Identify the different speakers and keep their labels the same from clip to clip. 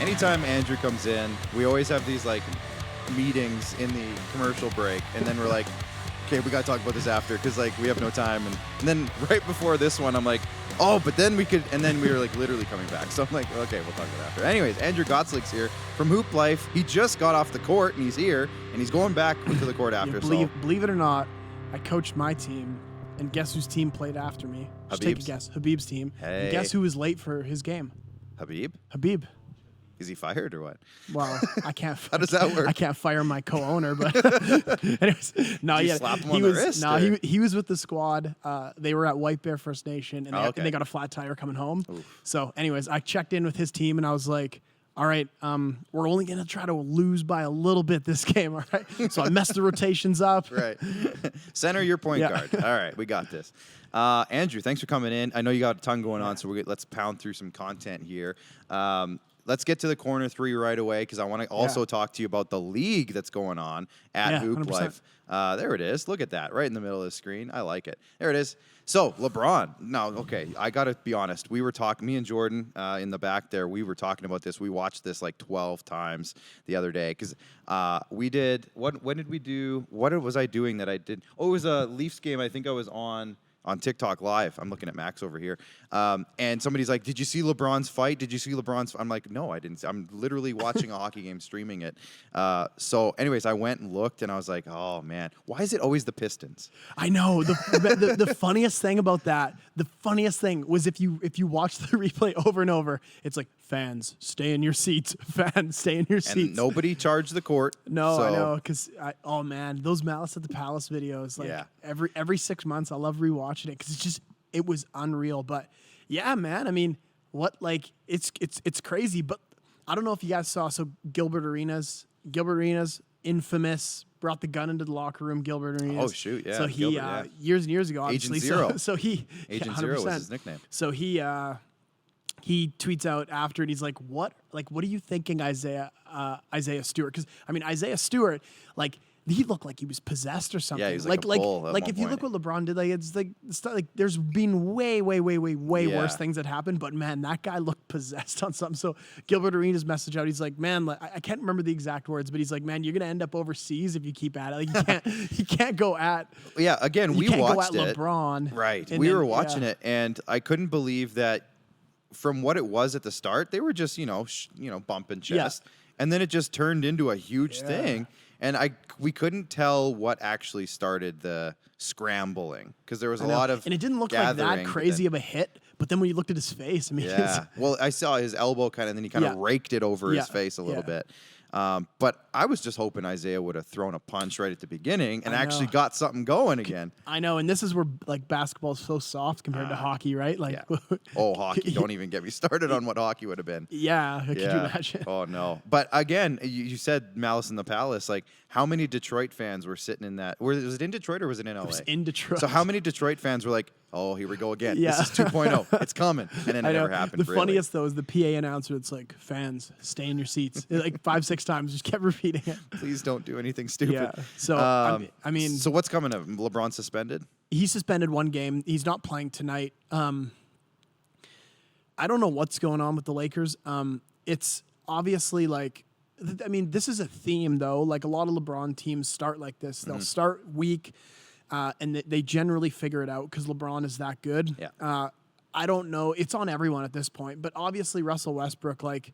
Speaker 1: anytime Andrew comes in, we always have these like meetings in the commercial break, and then we're like, okay, we got to talk about this after because like we have no time. And then right before this one, I'm like, oh, but then we could, and then we were like literally coming back. So I'm like, okay, we'll talk about it after. Anyways, Andrew Gottselig's here from HoopLife. He just got off the court and he's here and he's going back to the court after.
Speaker 2: Believe it or not, I coached my team, and guess whose team played after me? Just take a guess. Habib's team.
Speaker 1: Hey.
Speaker 2: And guess who was late for his game? Habib.
Speaker 1: Is he fired or what?
Speaker 2: Well, I can't.
Speaker 1: How does that work?
Speaker 2: I can't fire my co-owner, but anyways, no,
Speaker 1: Did you
Speaker 2: yeah,
Speaker 1: slap him on the wrist,
Speaker 2: he was with the squad. They were at White Bear First Nation, and they got a flat tire coming home.
Speaker 1: Oof.
Speaker 2: So, anyways, I checked in with his team, and I was like, all right, we're only gonna try to lose by a little bit this game, all right? So I messed the rotations up.
Speaker 1: Right. Center your point guard. All right, we got this. Andrew, thanks for coming in. I know you got a ton going on, so let's pound through some content here. Let's get to the corner three right away because I want to also talk to you about the league that's going on at HoopLife. There it is. Look at that, right in the middle of the screen. I like it. There it is. So, LeBron. No, okay, I got to be honest. We were talking, me and Jordan in the back there, we were talking about this. We watched this like 12 times the other day because we did, when did we do, what was I doing that I did? Oh, it was a Leafs game. I think I was on TikTok Live. I'm looking at Max over here. And somebody's like, did you see LeBron's fight? Did you see LeBron's? I'm like, no, I didn't. I'm literally watching a hockey game, streaming it. So anyways, I went and looked and I was like, oh man, why is it always the Pistons?
Speaker 2: I know. The funniest thing about that, the funniest thing was if you watch the replay over and over, it's like, fans, stay in your seats. Fans, stay in your seats.
Speaker 1: And nobody charged the court.
Speaker 2: No, I know, because oh man, those Malice at the Palace videos, like every 6 months, I love rewatching it because it was unreal. But yeah, man, I mean, it's crazy. But I don't know if you guys saw. So Gilbert Arenas, infamous, brought the gun into the locker room. Gilbert Arenas.
Speaker 1: Oh shoot, yeah.
Speaker 2: So he years and years ago, obviously.
Speaker 1: Agent Zero.
Speaker 2: So he
Speaker 1: Agent Zero was his nickname.
Speaker 2: So he tweets out after and he's like, what are you thinking, Isaiah Stewart? Because I mean, Isaiah Stewart, like, he looked like he was possessed or something.
Speaker 1: Yeah, he was like a bull at
Speaker 2: if
Speaker 1: one
Speaker 2: you look
Speaker 1: point.
Speaker 2: what LeBron did, like it's like there's been way worse things that happened, but man, that guy looked possessed on something. So Gilbert Arenas message out, he's like, man, I can't remember the exact words, but he's like, man, you're gonna end up overseas if you keep at it. Like you can't go at.
Speaker 1: Yeah, again, we watched it.
Speaker 2: LeBron.
Speaker 1: Right, we were watching it, and I couldn't believe that. From what it was at the start, they were just bumping chest, and then it just turned into a huge thing. And we couldn't tell what actually started the scrambling because there was a lot of
Speaker 2: and it didn't look like that crazy of a hit. But then when you looked at his face, I mean,
Speaker 1: well, I saw his elbow kind of, and then he kind of raked it over his face a little bit. But I was just hoping Isaiah would have thrown a punch right at the beginning and actually got something going again.
Speaker 2: I know, and this is where like basketball is so soft compared to hockey, right? Like,
Speaker 1: hockey! Don't even get me started on what hockey would have been.
Speaker 2: Yeah, could you imagine?
Speaker 1: Oh no! But again, you said Malice in the Palace. Like, how many Detroit fans were sitting in that? Was it in Detroit or was it in LA?
Speaker 2: It was in Detroit.
Speaker 1: So how many Detroit fans were like, oh, here we go again. This is 2.0. It's coming. And then it never happened.
Speaker 2: The funniest, though, is the PA announcer. It's like, fans, stay in your seats. Like 5-6 times. Just kept repeating it.
Speaker 1: Please don't do anything stupid.
Speaker 2: Yeah. So, I mean.
Speaker 1: So what's coming up? LeBron suspended?
Speaker 2: He's suspended one game. He's not playing tonight. I don't know what's going on with the Lakers. It's obviously like, I mean, this is a theme, though. Like a lot of LeBron teams start like this. They'll start weak. And they generally figure it out because LeBron is that good.
Speaker 1: Yeah.
Speaker 2: I don't know. It's on everyone at this point. But obviously Russell Westbrook, like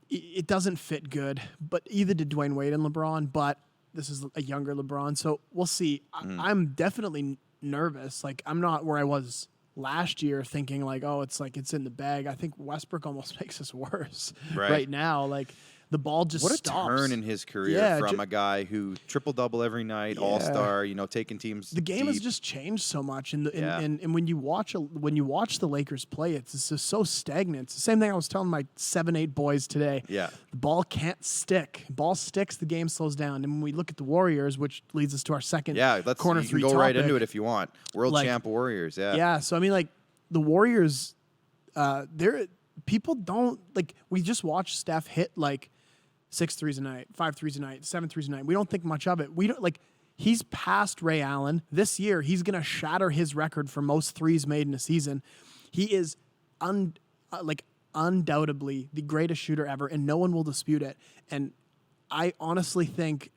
Speaker 2: it doesn't fit good. But either did Dwayne Wade and LeBron. But this is a younger LeBron. So we'll see. I'm definitely nervous. Like, I'm not where I was last year thinking like, oh, it's in the bag. I think Westbrook almost makes us worse right now. Like, the ball just stops.
Speaker 1: What a turn in his career from a guy who triple-double every night, all-star, taking teams
Speaker 2: The game
Speaker 1: deep.
Speaker 2: has just changed so much. And when you watch the Lakers play, it's just so stagnant. It's the same thing I was telling my 7-8 boys today.
Speaker 1: Yeah.
Speaker 2: The ball can't stick. Ball sticks, the game slows down. And when we look at the Warriors, which leads us to our second corner three
Speaker 1: go
Speaker 2: topic,
Speaker 1: right into it if you want. World champ Warriors,
Speaker 2: Yeah, so I mean, like, the Warriors, people don't, like, we just watch Steph hit, like, 6 threes a night, 5 threes a night, 7 threes a night. We don't think much of it. We don't like. He's past Ray Allen this year. He's gonna shatter his record for most threes made in a season. He is undoubtedly the greatest shooter ever, and no one will dispute it. And I honestly think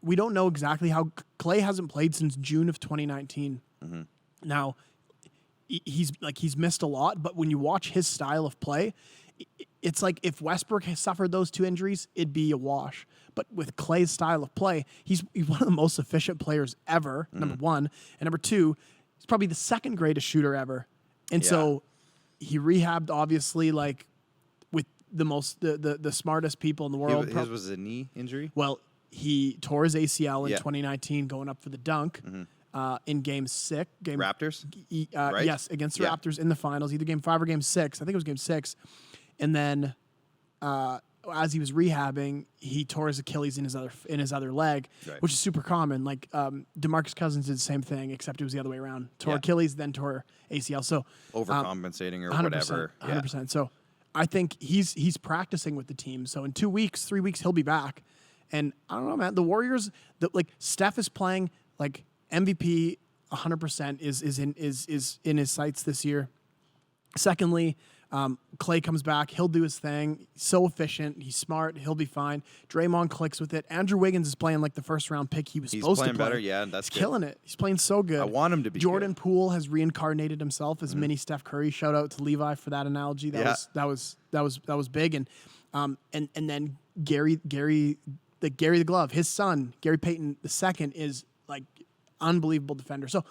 Speaker 2: we don't know exactly how Clay hasn't played since June of 2019. Mm-hmm. Now, he's missed a lot, but when you watch his style of play, it's like if Westbrook has suffered those 2 injuries, it'd be a wash. But with Clay's style of play, he's one of the most efficient players ever, number one. And number two, he's probably the second greatest shooter ever. And so he rehabbed, obviously, like with the smartest people in the world.
Speaker 1: His was a knee injury?
Speaker 2: Well, he tore his ACL in 2019 going up for the dunk in Game 6.
Speaker 1: Raptors?
Speaker 2: Right? Yes, against the Raptors in the finals, either Game 5 or Game 6. I think it was Game 6. And then as he was rehabbing, he tore his Achilles in his other leg, which is super common. Like DeMarcus Cousins did the same thing, except it was the other way around. Tore Achilles, then tore ACL. So
Speaker 1: overcompensating or
Speaker 2: 100%,
Speaker 1: whatever.
Speaker 2: 100%. So I think he's practicing with the team. So in 2 weeks, 3 weeks, he'll be back. And I don't know, man. The Warriors, Steph is playing like MVP. 100% is in his sights this year. Secondly, Clay comes back. He'll do his thing. He's so efficient. He's smart. He'll be fine. Draymond clicks with it. Andrew Wiggins is playing like the first-round pick he was supposed to play.
Speaker 1: He's playing better, yeah. That's
Speaker 2: He's killing it. He's playing so good.
Speaker 1: I want him to be
Speaker 2: Jordan Poole has reincarnated himself as mini Steph Curry. Shout out to Levi for that analogy. That was big. And then Gary the Glove, his son, Gary Payton II, is like unbelievable defender. So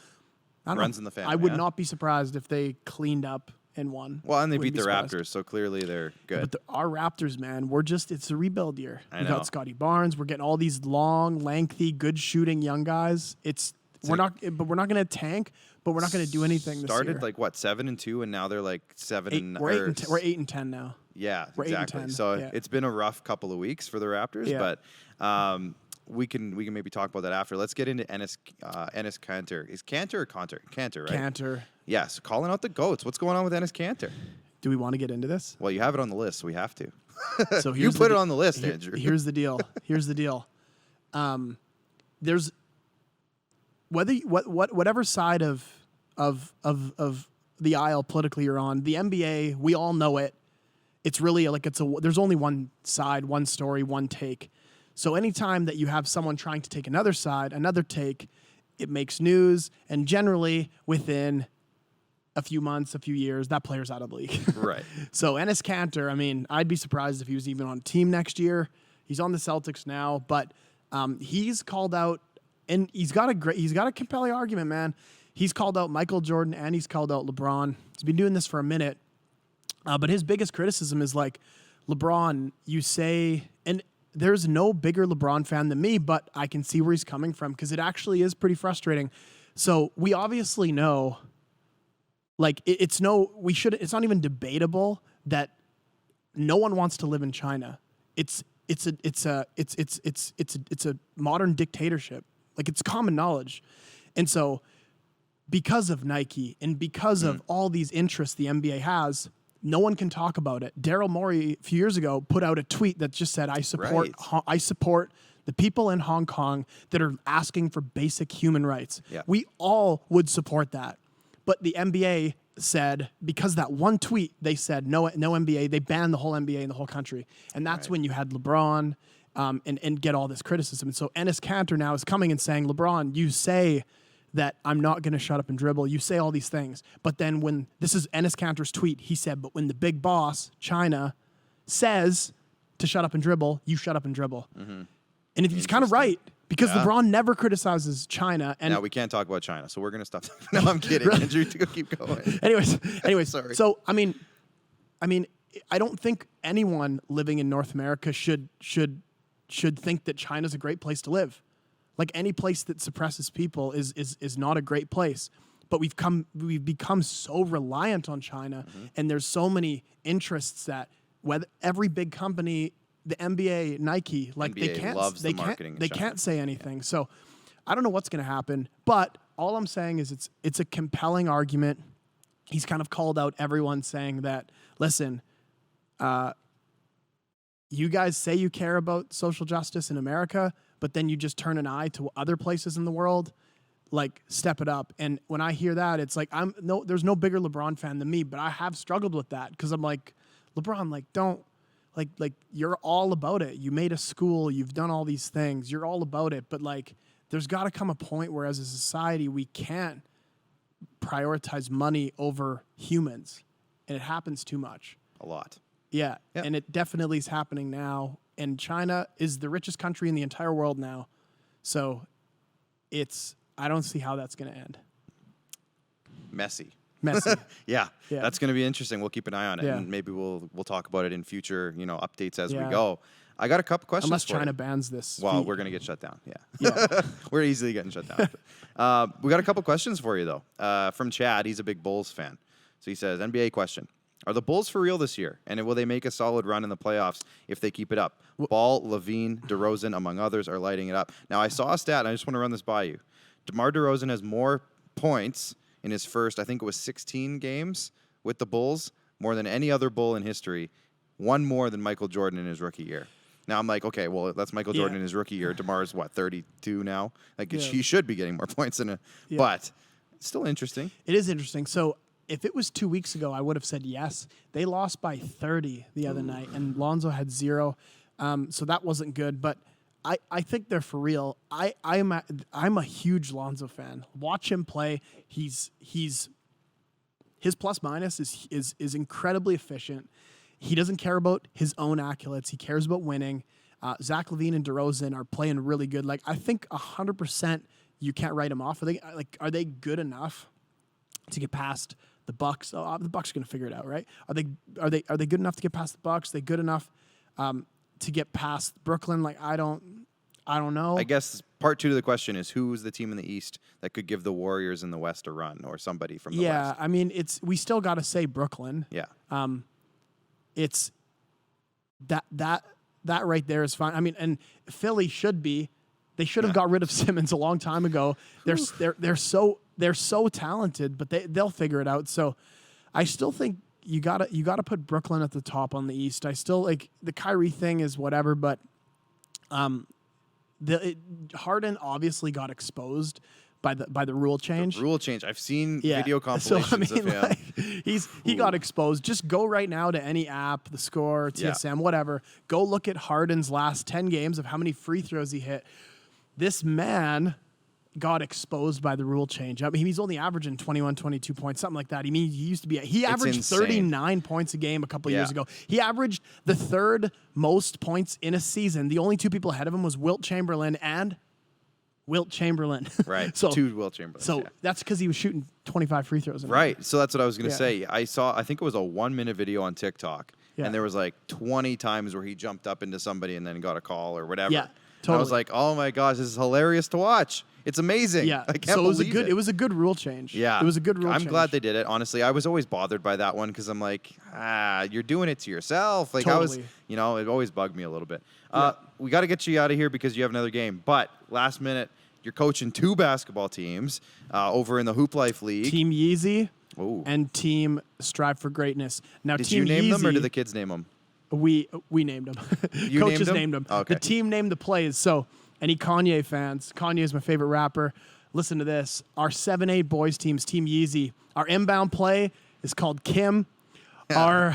Speaker 2: I don't
Speaker 1: runs
Speaker 2: know.
Speaker 1: In the family.
Speaker 2: I would not be surprised if they cleaned up and won.
Speaker 1: Well, and they beat the Raptors, so clearly they're good.
Speaker 2: But our Raptors, man, it's a rebuild year. We
Speaker 1: know.
Speaker 2: got Scotty Barnes. We're getting all these long, lengthy, good shooting young guys. We're not going to tank, but we're not going to do anything this year.
Speaker 1: Started like what, 7-2, and now they're like 7.
Speaker 2: We're 8-10 now.
Speaker 1: Yeah,
Speaker 2: we're
Speaker 1: exactly.
Speaker 2: 8-10.
Speaker 1: So it's been a rough couple of weeks for the Raptors, but we can maybe talk about that after. Let's get into Enes Kanter. Is Kanter or Kanter? Kanter, right?
Speaker 2: Kanter.
Speaker 1: Yes, calling out the GOATs. What's going on with Enes Kanter?
Speaker 2: Do we want to get into this?
Speaker 1: Well, you have it on the list, so we have to.
Speaker 2: So
Speaker 1: you put it on the list, Andrew.
Speaker 2: Here's the deal. There's whatever side of the aisle politically you're on, the NBA, we all know it. It's really like there's only one side, one story, one take. So anytime that you have someone trying to take another side, another take, it makes news, and generally within a few months, a few years, that player's out of the league.
Speaker 1: Right.
Speaker 2: So Enes Kanter, I mean, I'd be surprised if he was even on a team next year. He's on the Celtics now, but he's called out, and he's got a compelling argument, man. He's called out Michael Jordan and he's called out LeBron. He's been doing this for a minute, but his biggest criticism is like, LeBron, you say, and there's no bigger LeBron fan than me, but I can see where he's coming from because it actually is pretty frustrating. So we obviously know. Like it's not even debatable that no one wants to live in China. It's a modern dictatorship. Like it's common knowledge. And so because of Nike and because of all these interests the NBA has, no one can talk about it. Daryl Morey a few years ago put out a tweet that just said, I support the people in Hong Kong that are asking for basic human rights. Yeah. We all would support that. But the NBA said, because that one tweet, they said no NBA. They banned the whole NBA in the whole country. And that's when you had LeBron and get all this criticism. And so Enes Kanter now is coming and saying, LeBron, you say that I'm not going to shut up and dribble. You say all these things. But then when, this is Enes Kanter's tweet, he said, but when the big boss, China, says to shut up and dribble, you shut up and dribble. Mm-hmm. And he's kind of right. Because LeBron never criticizes China. And
Speaker 1: now we can't talk about China, so we're going to stop. No, I'm kidding. Andrew, keep going.
Speaker 2: Anyways,
Speaker 1: sorry.
Speaker 2: So, I mean, I don't think anyone living in North America should think that China's a great place to live. Like any place that suppresses people is not a great place. But we've become so reliant on China, and there's so many interests that whether every big company, the NBA, Nike, like
Speaker 1: NBA
Speaker 2: they can't say anything. Yeah. So I don't know what's going to happen, but all I'm saying is it's a compelling argument. He's kind of called out everyone saying that, listen, you guys say you care about social justice in America, but then you just turn an eye to other places in the world. Like, step it up. And when I hear that, it's like there's no bigger LeBron fan than me, but I have struggled with that because I'm like, LeBron, like, don't, like you're all about it. You made a school. You've done all these things. You're all about it. But, like, there's got to come a point where as a society we can't prioritize money over humans. And it happens too much.
Speaker 1: A lot.
Speaker 2: Yeah. And it definitely is happening now. And China is the richest country in the entire world now. So I don't see how that's going to end.
Speaker 1: Messy.
Speaker 2: Yeah.
Speaker 1: That's going to be interesting. We'll keep an eye on it, and maybe we'll talk about it in future, updates as we go. I got a couple questions.
Speaker 2: Unless
Speaker 1: for
Speaker 2: China
Speaker 1: you.
Speaker 2: bans this.
Speaker 1: Well, we're going to get shut down. Yeah. We're easily getting shut down. We got a couple questions for you though. From Chad, he's a big Bulls fan. So he says, NBA question. Are the Bulls for real this year? And will they make a solid run in the playoffs if they keep it up? Ball, Levine, DeRozan, among others, are lighting it up. Now, I saw a stat, and I just want to run this by you. DeMar DeRozan has more points in his first, I think it was 16 games with the Bulls, more than any other Bull in history, one more than Michael Jordan in his rookie year. Now, I'm like, okay, well, that's Michael Jordan in his rookie year. DeMar's, 32 now? Like, he should be getting more points than but it's still interesting.
Speaker 2: It is interesting. So, if it was 2 weeks ago, I would have said yes. They lost by 30 the other night, and Lonzo had 0. So that wasn't good. But I think they're for real. I'm a huge Lonzo fan. Watch him play. His plus minus is incredibly efficient. He doesn't care about his own accolades. He cares about winning. Zach LaVine and DeRozan are playing really good. Like, I think 100% you can't write them off. Are they good enough to get past the Bucks? Oh, the Bucks are going to figure it out, right? Are they good enough to get past the Bucks? Are they good enough to get past Brooklyn? Like, I don't know.
Speaker 1: I guess part 2 to the question is, who's the team in the East that could give the Warriors in the West a run, or somebody from the West?
Speaker 2: Yeah, I mean, we still got to say Brooklyn.
Speaker 1: Yeah.
Speaker 2: It's that right there is fine. I mean, and Philly should be. They should have got rid of Simmons a long time ago. They're so talented, but they'll figure it out. So I still think you gotta put Brooklyn at the top on the East. I still like the Kyrie thing is whatever, but Harden obviously got exposed by the rule change.
Speaker 1: The rule change. I've seen video compilations of him.
Speaker 2: He got exposed. Just go right now to any app, the Score, TSM, whatever. Go look at Harden's last 10 games of how many free throws he hit. This man got exposed by the rule change. I mean, he's only averaging 21, 22 points, something like that. I mean, he averaged 39 points a game a couple years ago. He averaged the 3rd most points in a season. The only 2 people ahead of him was Wilt Chamberlain and Wilt Chamberlain.
Speaker 1: Right.
Speaker 2: So
Speaker 1: 2 Wilt Chamberlain.
Speaker 2: So that's because he was shooting 25 free throws.
Speaker 1: Right. So that's what I was going to say. I think it was a 1-minute video on TikTok, and there was like 20 times where he jumped up into somebody and then got a call or whatever.
Speaker 2: Yeah. Totally.
Speaker 1: I was like, oh my gosh, this is hilarious to watch. It's amazing.
Speaker 2: Yeah.
Speaker 1: I can't believe it.
Speaker 2: It was a good rule change.
Speaker 1: Yeah.
Speaker 2: It was a good rule change.
Speaker 1: I'm glad they did it. Honestly, I was always bothered by that one because I'm like, you're doing it to yourself. Like,
Speaker 2: totally.
Speaker 1: it always bugged me a little bit. We got to get you out of here because you have another game. But last minute, you're coaching 2 basketball teams over in the HoopLife League.
Speaker 2: Team Yeezy
Speaker 1: Ooh.
Speaker 2: and Team Strive for Greatness. Now,
Speaker 1: did
Speaker 2: Team
Speaker 1: you name
Speaker 2: Yeezy,
Speaker 1: them or did the kids name them?
Speaker 2: We named them. Coaches named them.
Speaker 1: Okay.
Speaker 2: The team named the plays. So, any Kanye fans, Kanye is my favorite rapper. Listen to this. Our 7-8 boys teams, Team Yeezy. Our inbound play is called Kim. Our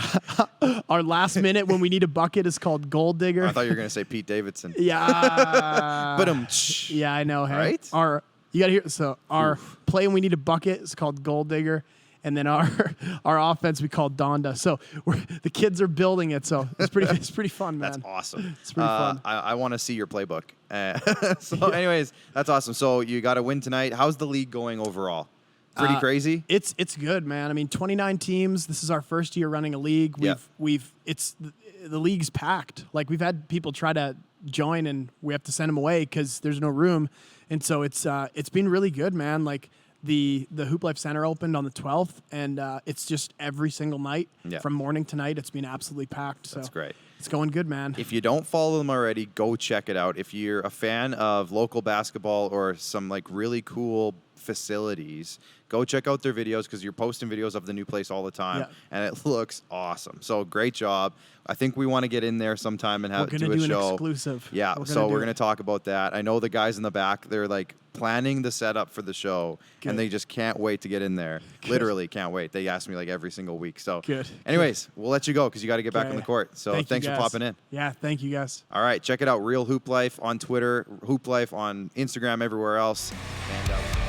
Speaker 2: last minute when we need a bucket is called Gold Digger.
Speaker 1: I thought you were going to say Pete Davidson.
Speaker 2: Yeah.
Speaker 1: But
Speaker 2: yeah, I know. Hey?
Speaker 1: Right?
Speaker 2: You got to hear. So our play when we need a bucket is called Gold Digger. And then our offense we call Donda. So the kids are building it. So it's pretty fun, man.
Speaker 1: That's awesome.
Speaker 2: It's pretty fun.
Speaker 1: I want to see your playbook. Anyways, that's awesome. So you got to win tonight. How's the league going overall? Pretty crazy.
Speaker 2: It's good, man. I mean, 29 teams. This is our first year running a league. The league's packed. Like, we've had people try to join and we have to send them away because there's no room. And so it's been really good, man. Like, the HoopLife Center opened on the 12th, and it's just every single night from morning to night. It's been absolutely packed. So
Speaker 1: that's great.
Speaker 2: It's going good, man.
Speaker 1: If you don't follow them already, go check it out. If you're a fan of local basketball or some like really cool facilities. Go check out their videos because you're posting videos of the new place all the time, and it looks awesome. So great job. I think we want to get in there sometime and do a show.
Speaker 2: We're going to do an exclusive.
Speaker 1: Yeah, we're going to talk about that. I know the guys in the back, they're like planning the setup for the show, and they just can't wait to get in there. Good. Literally can't wait. They ask me like every single week. So anyways, we'll let you go because you got to get back on the court. So thanks for popping in.
Speaker 2: Yeah, thank you guys.
Speaker 1: All right, check it out. Real Hoop Life on Twitter, Hoop Life on Instagram, everywhere else. And